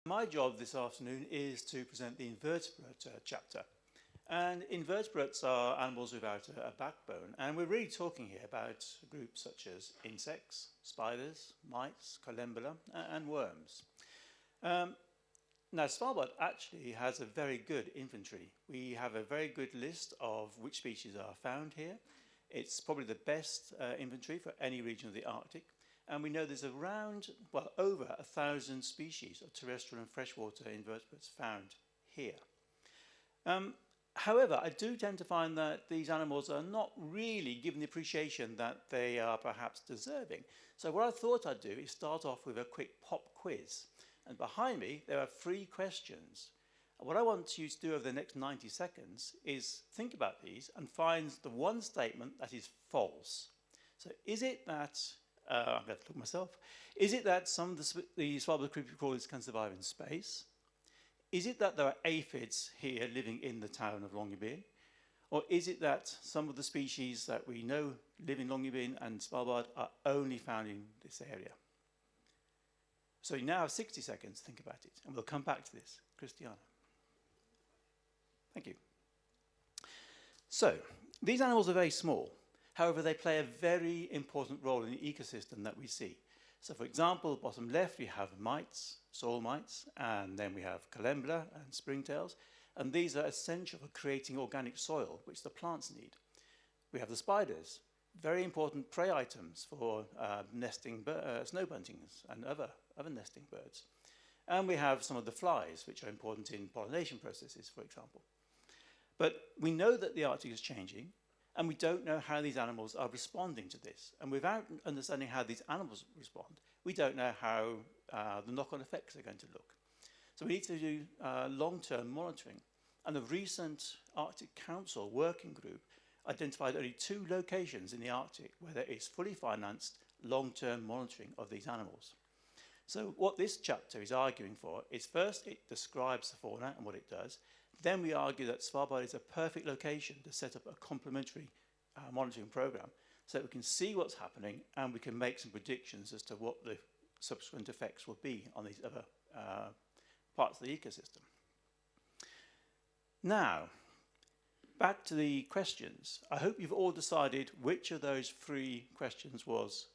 My job this afternoon is to present the invertebrate chapter. And invertebrates are animals without a backbone. And we're really talking here about groups such as insects, spiders, mites, collembola, and worms. Now, Svalbard actually has a very good inventory. We have a very good list of which species are found here. It's probably the best inventory for any region of the Arctic. And we know there's around, well, over 1,000 species of terrestrial and freshwater invertebrates found here. However, I do tend to find that these animals are not really given the appreciation that they are perhaps deserving. So what I thought I'd do is start off with a quick pop quiz. And behind me, there are 3 questions. And what I want you to do over the next 90 seconds is think about these and find the one statement that is false. So is it that, I'm going to look myself, is it that some of the Svalbard creepy crawlers can survive in space? Is it that there are aphids here living in the town of Longyearbyen? Or is it that some of the species that we know live in Longyearbyen and Svalbard are only found in this area? So you now have 60 seconds to think about it, and we'll come back to this. Christiana. Thank you. So, these animals are very small. However, they play a very important role in the ecosystem that we see. So, for example, bottom left, we have mites, soil mites, and then we have collembola and springtails, and these are essential for creating organic soil, which the plants need. We have the spiders, very important prey items for nesting snow buntings and other nesting birds. And we have some of the flies, which are important in pollination processes, for example. But we know that the Arctic is changing, and we don't know how these animals are responding to this. And without understanding how these animals respond, we don't know how the knock-on effects are going to look. So we need to do long-term monitoring. And the recent Arctic Council working group identified only 2 locations in the Arctic where there is fully financed long-term monitoring of these animals. So what this chapter is arguing for is, first, it describes the fauna and what it does. Then we argue that Svalbard is a perfect location to set up a complementary monitoring program so that we can see what's happening and we can make some predictions as to what the subsequent effects will be on these other parts of the ecosystem. Now, back to the questions. I hope you've all decided which of those 3 questions was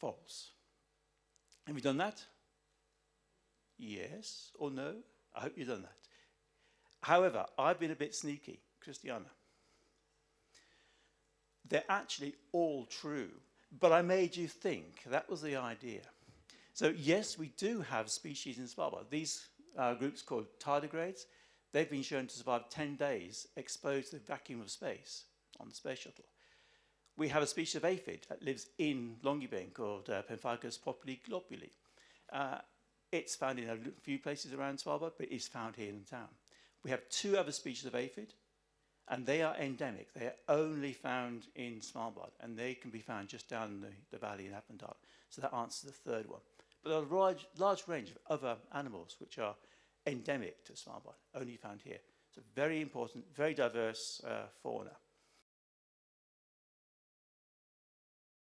false. Have you done that? Yes or no? I hope you've done that. However, I've been a bit sneaky. Christiana. They're actually all true, but I made you think. That was the idea. So yes, we do have species in Svalbard. These groups called tardigrades, they've been shown to survive 10 days exposed to the vacuum of space on the space shuttle. We have a species of aphid that lives in Longyearbyen called Pemphigus polyglobuli. It's found in a few places around Svalbard, but it's found here in the town. We have 2 other species of aphid, and they are endemic. They are only found in Svalbard, and they can be found just down the valley in Appendal. So that answers the 3rd one. But there are a large range of other animals which are endemic to Svalbard, only found here. So very important, very diverse fauna.